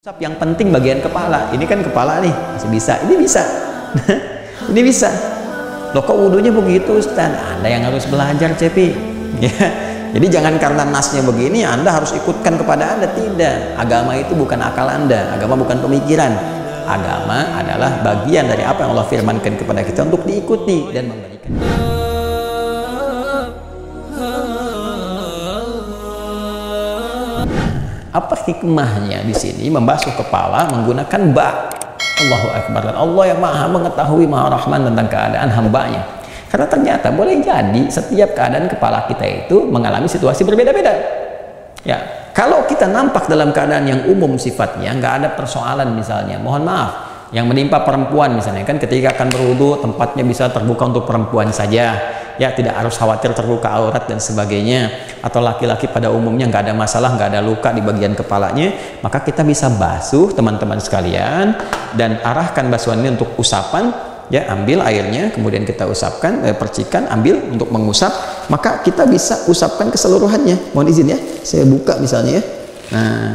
Usap yang penting bagian kepala. Ini kan kepala nih, masih bisa. Ini bisa. Ini bisa. Loh kok wudhunya begitu Ustaz? Anda yang harus belajar, Cepi. Ya. Jadi jangan karena nasnya begini Anda harus ikutkan kepada Anda. Tidak. Agama itu bukan akal Anda. Agama bukan pemikiran. Agama adalah bagian dari apa yang Allah firmankan kepada kita untuk diikuti dan memberikan. Apa hikmahnya di sini membasuh kepala menggunakan ba? Allahu Akbar. Dan Allah yang maha mengetahui, maha rahman tentang keadaan hambanya. Karena ternyata boleh jadi setiap keadaan kepala kita itu mengalami situasi berbeda-beda. Ya, kalau kita nampak dalam keadaan yang umum sifatnya, nggak ada persoalan misalnya, mohon maaf, yang menimpa perempuan misalnya kan ketika akan berwudu tempatnya bisa terbuka untuk perempuan saja, ya tidak harus khawatir terbuka aurat dan sebagainya, atau laki-laki pada umumnya nggak ada masalah, nggak ada luka di bagian kepalanya, maka kita bisa basuh teman-teman sekalian dan arahkan basuhan ini untuk usapan, ya ambil airnya kemudian kita usapkan, percikan, ambil untuk mengusap, maka kita bisa usapkan keseluruhannya. Mohon izin ya, saya buka misalnya ya. Nah,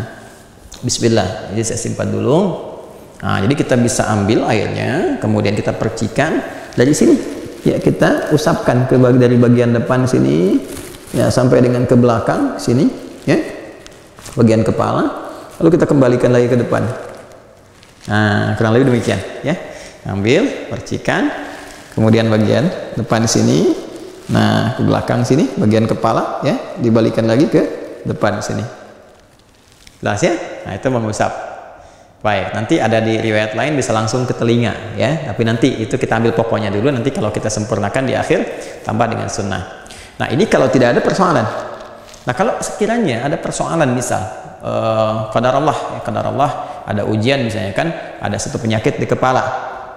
bismillah, jadi saya simpan dulu. Nah, jadi kita bisa ambil airnya, kemudian kita percikan dari sini. Ya, kita usapkan dari bagian depan sini, ya sampai dengan ke belakang sini, ya, bagian kepala. Lalu kita kembalikan lagi ke depan. Nah, kurang lebih demikian, ya. Ambil, percikan, kemudian bagian depan sini, nah ke belakang sini, bagian kepala, ya, dibalikan lagi ke depan sini. Jelas ya? Nah, itu mengusap. Baik, nanti ada di riwayat lain bisa langsung ke telinga, ya. Tapi nanti itu kita ambil pokoknya dulu. Nanti kalau kita sempurnakan di akhir tambah dengan sunnah. Nah, ini kalau tidak ada persoalan. Nah, kalau sekiranya ada persoalan, misal qadarullah, ya, qadarullah ada ujian misalnya kan, ada satu penyakit di kepala,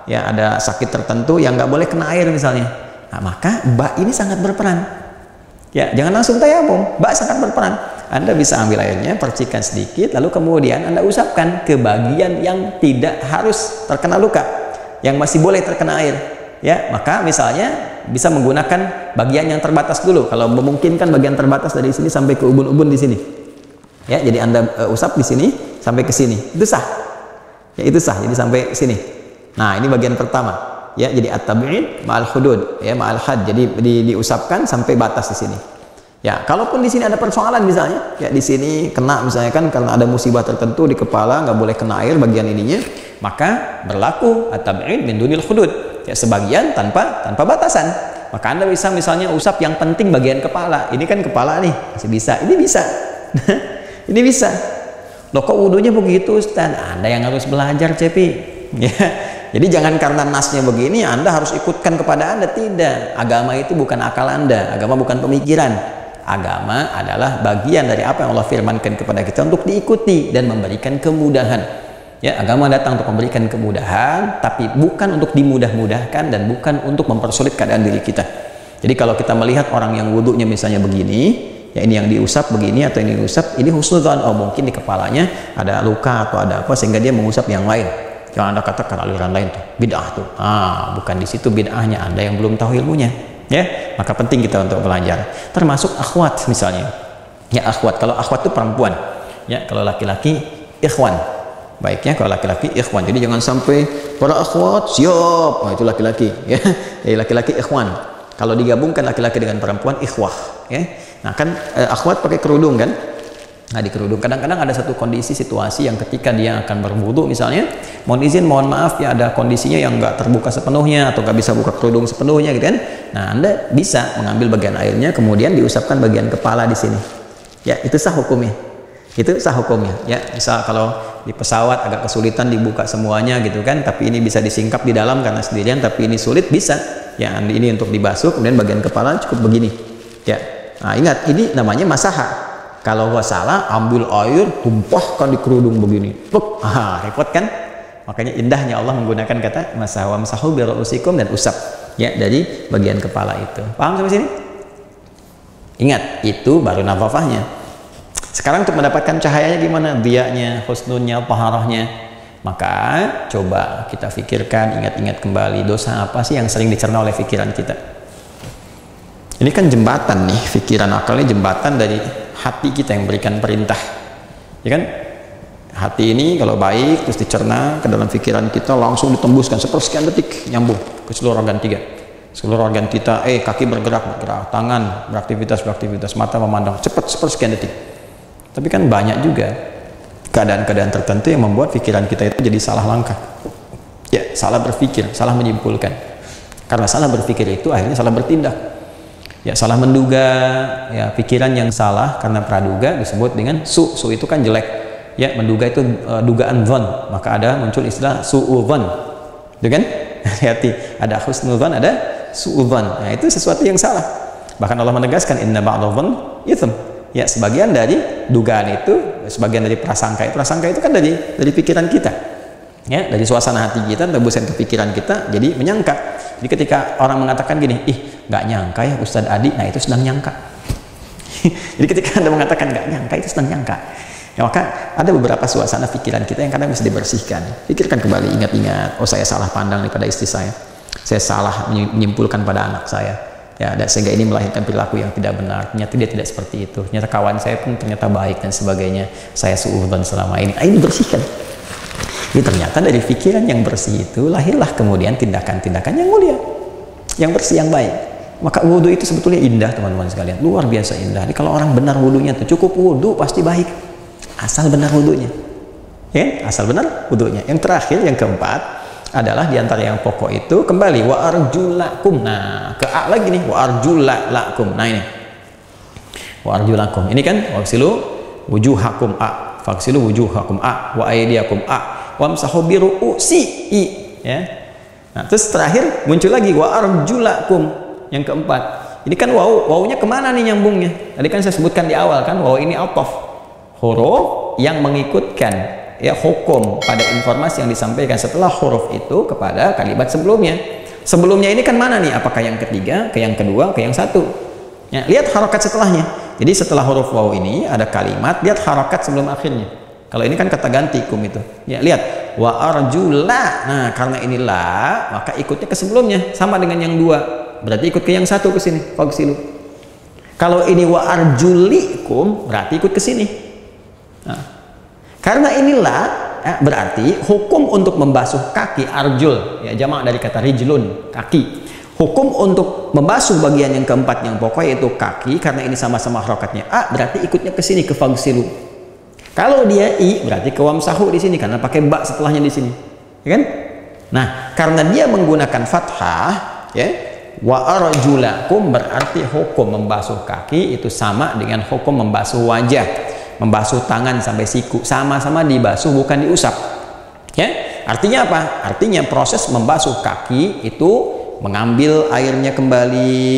ya ada sakit tertentu yang nggak boleh kena air misalnya. Nah, maka ba ini sangat berperan. Ya, jangan langsung tayamum, ba sangat berperan. Anda bisa ambil airnya, percikan sedikit, lalu kemudian Anda usapkan ke bagian yang tidak harus terkena luka, yang masih boleh terkena air. Ya, maka misalnya bisa menggunakan bagian yang terbatas dulu. Kalau memungkinkan bagian terbatas dari sini sampai ke ubun-ubun di sini. Ya, jadi Anda usap di sini sampai ke sini. Itu sah. Ya, itu sah. Jadi sampai sini. Nah, ini bagian pertama. Ya, jadi at-tabi'in ma'al hudud, ya ma'al had. Jadi diusapkan sampai batas di sini. Ya, kalaupun di sini ada persoalan misalnya, ya di sini kena misalnya kan karena ada musibah tertentu di kepala, nggak boleh kena air bagian ininya, maka berlaku at-tabi'in min dunil hudud, ya sebagian tanpa batasan. Maka Anda bisa misalnya usap yang penting bagian kepala. Ini kan kepala nih, masih bisa. Ini bisa. Ini bisa. Loh kok wudhunya begitu Ustaz? Anda yang harus belajar, Cepi. Ya. Jadi jangan karena nasnya begini Anda harus ikutkan kepada Anda. Tidak. Agama itu bukan akal Anda. Agama bukan pemikiran. Agama adalah bagian dari apa yang Allah firmankan kepada kita untuk diikuti dan memberikan kemudahan. Ya, agama datang untuk memberikan kemudahan, tapi bukan untuk dimudah-mudahkan dan bukan untuk mempersulit keadaan diri kita. Jadi kalau kita melihat orang yang wudhunya misalnya begini, ya ini yang diusap begini atau ini diusap, ini husnudzon, oh mungkin di kepalanya ada luka atau ada apa sehingga dia mengusap yang lain. Jangan Anda katakan aliran lain tuh bid'ah tuh. Bukan di situ bid'ahnya, Anda yang belum tahu ilmunya. Ya, maka penting kita untuk belajar. Termasuk akhwat misalnya. Ya, akhwat. Kalau akhwat itu perempuan. Ya, kalau laki-laki ikhwan. Baik ya, kalau laki-laki ikhwan. Jadi jangan sampai para akhwat siap. Oh, itu laki-laki, ya. Jadi laki-laki ikhwan. Kalau digabungkan laki-laki dengan perempuan ikhwah, ya. Nah, kan akhwat pakai kerudung kan? Nah, di kerudung kadang-kadang ada satu kondisi situasi yang ketika dia akan berwudu misalnya, mohon izin, mohon maaf ya ada kondisinya yang nggak terbuka sepenuhnya atau nggak bisa buka kerudung sepenuhnya gitu kan. Nah, Anda bisa mengambil bagian airnya kemudian diusapkan bagian kepala di sini. Ya, itu sah hukumnya. Itu sah hukumnya. Ya, misal kalau di pesawat agak kesulitan dibuka semuanya gitu kan, tapi ini bisa disingkap di dalam karena sendirian, tapi ini sulit bisa. Ya, ini untuk dibasuh kemudian bagian kepala cukup begini. Ya. Nah, ingat ini namanya masaha. Kalau nggak salah ambil air tumpahkan di kerudung begini, repot kan? Makanya indahnya Allah menggunakan kata masahu bi ru'usikum dan usap, ya dari bagian kepala itu. Paham sampai sini? Ingat itu baru nafafahnya. Sekarang untuk mendapatkan cahayanya gimana? Diyanya, husnunnya, taharahnya. Maka coba kita pikirkan, ingat-ingat kembali dosa apa sih yang sering dicerna oleh pikiran kita. Ini kan jembatan nih, pikiran akalnya jembatan dari hati kita yang berikan perintah, ya kan? hati ini kalau baik terus dicerna ke dalam pikiran kita, langsung ditembuskan sepersekian detik, nyambung ke seluruh organ seluruh organ kita. Kaki bergerak, tangan beraktivitas, mata memandang, cepat sepersekian detik. Tapi kan banyak juga keadaan-keadaan tertentu yang membuat pikiran kita itu jadi salah langkah, ya, salah berpikir, salah menyimpulkan. Karena salah berpikir itu akhirnya salah bertindak, ya, salah menduga, ya, pikiran yang salah karena praduga disebut dengan su itu kan jelek, ya, menduga itu dugaan dzan, maka ada muncul istilah su'udzan, itu kan. Hati-hati, ada husnudzan, ada su'udzan. Nah, itu sesuatu yang salah. Bahkan Allah menegaskan inna ba'dadh-dzan itsm. Ya, sebagian dari dugaan itu, sebagian dari prasangka itu kan dari pikiran kita, ya, dari suasana hati kita tembusan ke pikiran kita, jadi menyangka. Jadi ketika orang mengatakan gini, ih nggak nyangka ya Ustadz Adi, nah itu sedang nyangka. Jadi ketika Anda mengatakan nggak nyangka, itu sedang nyangka. Ya, maka ada beberapa suasana pikiran kita yang kadang bisa dibersihkan. Pikirkan kembali, ingat-ingat, oh saya salah pandang pada istri saya salah menyimpulkan pada anak saya, ya, sehingga ini melahirkan perilaku yang tidak benar. Ternyata dia tidak seperti itu, ternyata kawan saya pun ternyata baik dan sebagainya, saya suudzon selama ini. Ini bersihkan. Ini ternyata dari pikiran yang bersih itu lahirlah kemudian tindakan-tindakan yang mulia, yang bersih, yang baik. Maka wudhu itu sebetulnya indah, teman-teman sekalian, luar biasa indah. Jadi kalau orang benar wudhunya tuh, cukup wudhu pasti baik, asal benar wudhunya, ya, asal benar wudhunya. Yang terakhir, yang keempat adalah diantara yang pokok itu kembali wa arjulakum. Nah, ke a lagi nih, wa arjulakum. Nah ini wa arjulakum ini kan waksilu wujuhakum a, faksilu wujuhakum a, wa aydiyakum a, wamsahu biru'usi i, ya. Nah, terus terakhir muncul lagi wa arjulakum yang keempat. Ini kan wawunya kemana nih nyambungnya? Tadi kan saya sebutkan di awal kan, wawu ini ataf, huruf yang mengikutkan, ya, hukum pada informasi yang disampaikan setelah huruf itu kepada kalimat sebelumnya. Sebelumnya ini kan mana nih? Apakah yang ketiga, ke yang kedua, ke yang satu? Ya, lihat harokat setelahnya. Jadi setelah huruf waw ini ada kalimat, lihat harokat sebelum akhirnya. Kalau ini kan kata ganti kum itu. Ya, lihat wa arjula. Nah, karena inilah maka ikutnya ke sebelumnya sama dengan yang dua. Berarti ikut ke yang satu ke sini. Fagsilu. Kalau ini wa arjulikum berarti ikut ke sini. Nah, karena inilah berarti hukum untuk membasuh kaki, arjul, ya, jamak dari kata rijlun, kaki. Hukum untuk membasuh bagian yang keempat yang pokok yaitu kaki, karena ini sama-sama harokatnya a, berarti ikutnya ke sini, ke fagsilu. Kalau dia i, berarti ke wamsahu di sini karena pakai ba setelahnya di sini, ya kan? Nah, karena dia menggunakan fathah, ya, wa arjulakum berarti hukum membasuh kaki itu sama dengan hukum membasuh wajah, membasuh tangan sampai siku, sama-sama dibasuh bukan diusap, ya. Artinya apa? Artinya proses membasuh kaki itu mengambil airnya kembali,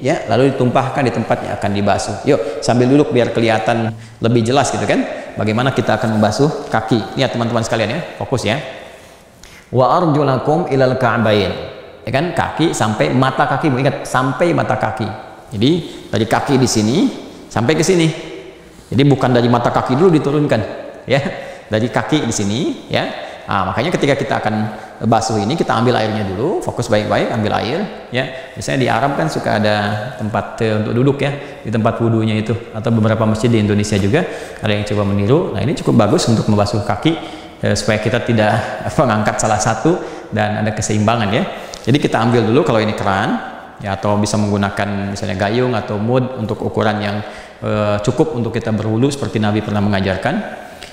ya, lalu ditumpahkan di tempat yang akan dibasuh. Yuk sambil duduk biar kelihatan lebih jelas gitu kan, bagaimana kita akan membasuh kaki. Lihat teman-teman sekalian, ya, fokus ya. Wa arjulakum ilal ka'bain, ya kan, kaki sampai mata kaki, ingat sampai mata kaki. Jadi dari kaki di sini sampai ke sini. Jadi bukan dari mata kaki dulu diturunkan, ya, dari kaki di sini, ya. Nah, makanya ketika kita akan basuh ini kita ambil airnya dulu, fokus baik-baik, ambil air, ya. Misalnya di Arab kan suka ada tempat untuk duduk, ya, di tempat wudhunya itu, atau beberapa masjid di Indonesia juga ada yang coba meniru. Nah, ini cukup bagus untuk membasuh kaki, supaya kita tidak mengangkat salah satu dan ada keseimbangan, ya. Jadi kita ambil dulu kalau ini keran, ya, atau bisa menggunakan misalnya gayung atau mud untuk ukuran yang cukup untuk kita berwudu seperti Nabi pernah mengajarkan.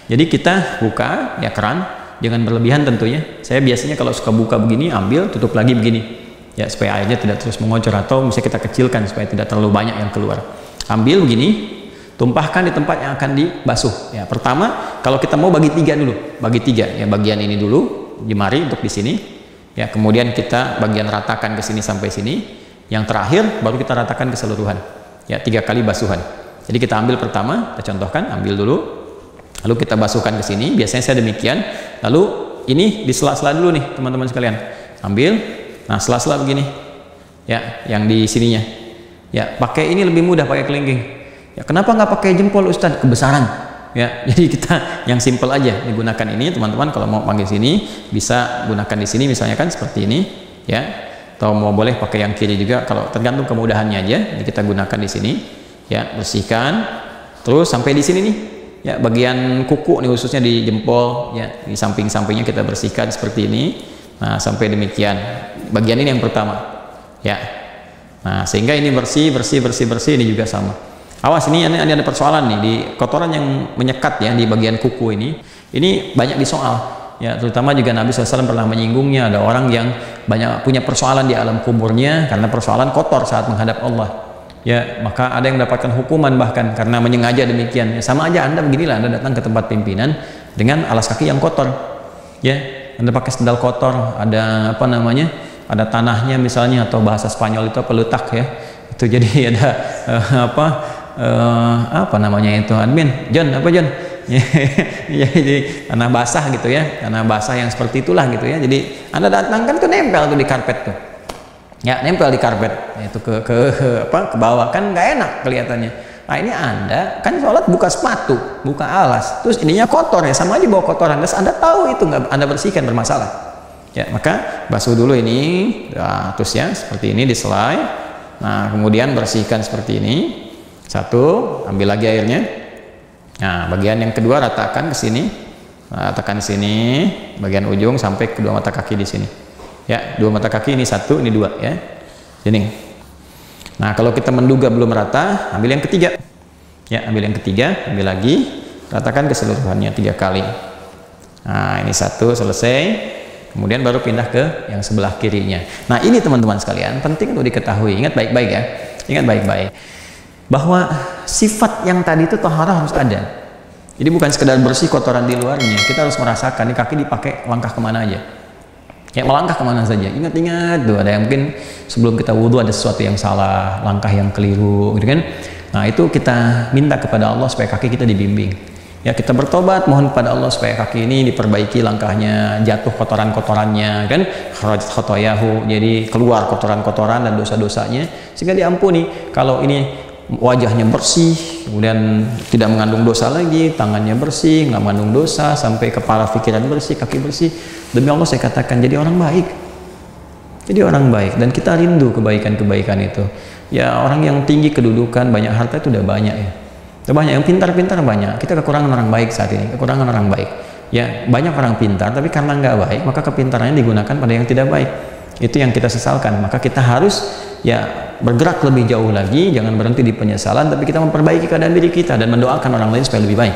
Jadi kita buka, ya, keran. Jangan berlebihan tentunya. Saya biasanya kalau suka buka begini, ambil, tutup lagi begini, ya, supaya airnya tidak terus mengocor, atau bisa kita kecilkan supaya tidak terlalu banyak yang keluar. Ambil begini, tumpahkan di tempat yang akan dibasuh. Ya, pertama kalau kita mau bagi tiga dulu, bagi tiga, ya, bagian ini dulu, jemari untuk di sini, ya, kemudian kita bagian ratakan ke sini sampai sini, yang terakhir baru kita ratakan keseluruhan, ya, 3 kali basuhan. Jadi kita ambil pertama, kita contohkan, ambil dulu, lalu kita basuhkan ke sini. Biasanya saya demikian. Lalu ini di sela-sela dulu nih teman-teman sekalian. Ambil, nah sela-sela begini, ya, yang di sininya, ya, pakai ini lebih mudah, pakai kelingking. Ya, kenapa nggak pakai jempol Ustadz? Kebesaran, ya. Jadi kita yang simple aja digunakan ini, teman-teman. Kalau mau panggil sini bisa gunakan di sini misalnya kan seperti ini, ya. Atau mau boleh pakai yang kiri juga, kalau tergantung kemudahannya aja. Jadi kita gunakan di sini, ya, bersihkan terus sampai di sini nih. Ya, bagian kuku nih khususnya di jempol, ya, di samping-sampingnya kita bersihkan seperti ini. Nah, sampai demikian. Bagian ini yang pertama. Ya. Nah, sehingga ini bersih ini juga sama. Awas, ini ada persoalan nih di kotoran yang menyekat ya di bagian kuku ini. Ini banyak disoal. Ya, terutama juga Nabi SAW pernah menyinggungnya, ada orang yang banyak punya persoalan di alam kuburnya karena persoalan kotor saat menghadap Allah. Ya, maka ada yang mendapatkan hukuman bahkan karena menyengaja demikian. Ya, sama aja Anda beginilah, Anda datang ke tempat pimpinan dengan alas kaki yang kotor. Ya, Anda pakai sendal kotor, ada apa namanya? Ada tanahnya misalnya, atau bahasa Spanyol itu apa, letak ya. Itu jadi ada apa namanya itu, admin? John, apa John? Ya, jadi tanah basah gitu ya. Tanah basah yang seperti itulah gitu ya. Jadi Anda datang kan tuh nempel tuh di karpet tuh. Ya, nempel di karpet itu ke bawah kan nggak enak kelihatannya. Nah, ini Anda kan sholat buka sepatu, buka alas, terus ininya kotor ya, sama aja bawa kotoran. Terus Anda tahu itu nggak Anda bersihkan, bermasalah. Ya, maka basuh dulu ini, nah, terus ya seperti ini diselai. Nah, kemudian bersihkan seperti ini. Satu, ambil lagi airnya. Nah, bagian yang kedua ratakan ke sini, ratakan di sini, bagian ujung sampai kedua mata kaki di sini. Ya, dua mata kaki, ini satu, ini dua ya. Ini. Nah, kalau kita menduga belum rata, ambil yang ketiga. Ya, ambil yang ketiga, ambil lagi, ratakan keseluruhannya 3 kali. Nah, ini satu selesai. Kemudian baru pindah ke yang sebelah kirinya. Nah, ini teman-teman sekalian, penting untuk diketahui. Ingat baik-baik ya. Ingat baik-baik. Bahwa sifat yang tadi itu taharah harus ada. Jadi bukan sekedar bersih kotoran di luarnya. Kita harus merasakan, ini kaki dipakai langkah kemana aja. Ya, melangkah kemana saja. Ingat-ingat tuh, ada yang mungkin sebelum kita wudhu ada sesuatu yang salah, langkah yang keliru gitu kan. Nah, itu kita minta kepada Allah supaya kaki kita dibimbing. Ya, kita bertobat, mohon kepada Allah supaya kaki ini diperbaiki langkahnya, jatuh kotoran-kotorannya kan, kharajat khotoyahu, jadi keluar kotoran-kotoran dan dosa-dosanya sehingga diampuni. Kalau ini wajahnya bersih, kemudian tidak mengandung dosa lagi, tangannya bersih, nggak mengandung dosa, sampai kepala pikiran bersih, kaki bersih, demi Allah saya katakan jadi orang baik. Jadi orang baik, dan kita rindu kebaikan-kebaikan itu. Ya, orang yang tinggi kedudukan, banyak harta itu udah banyak ya. Udah banyak, yang pintar-pintar banyak. Kita kekurangan orang baik saat ini, kekurangan orang baik. Ya, banyak orang pintar, tapi karena nggak baik, maka kepintarannya digunakan pada yang tidak baik. Itu yang kita sesalkan. Maka kita harus ya bergerak lebih jauh lagi, jangan berhenti di penyesalan, tapi kita memperbaiki keadaan diri kita dan mendoakan orang lain supaya lebih baik.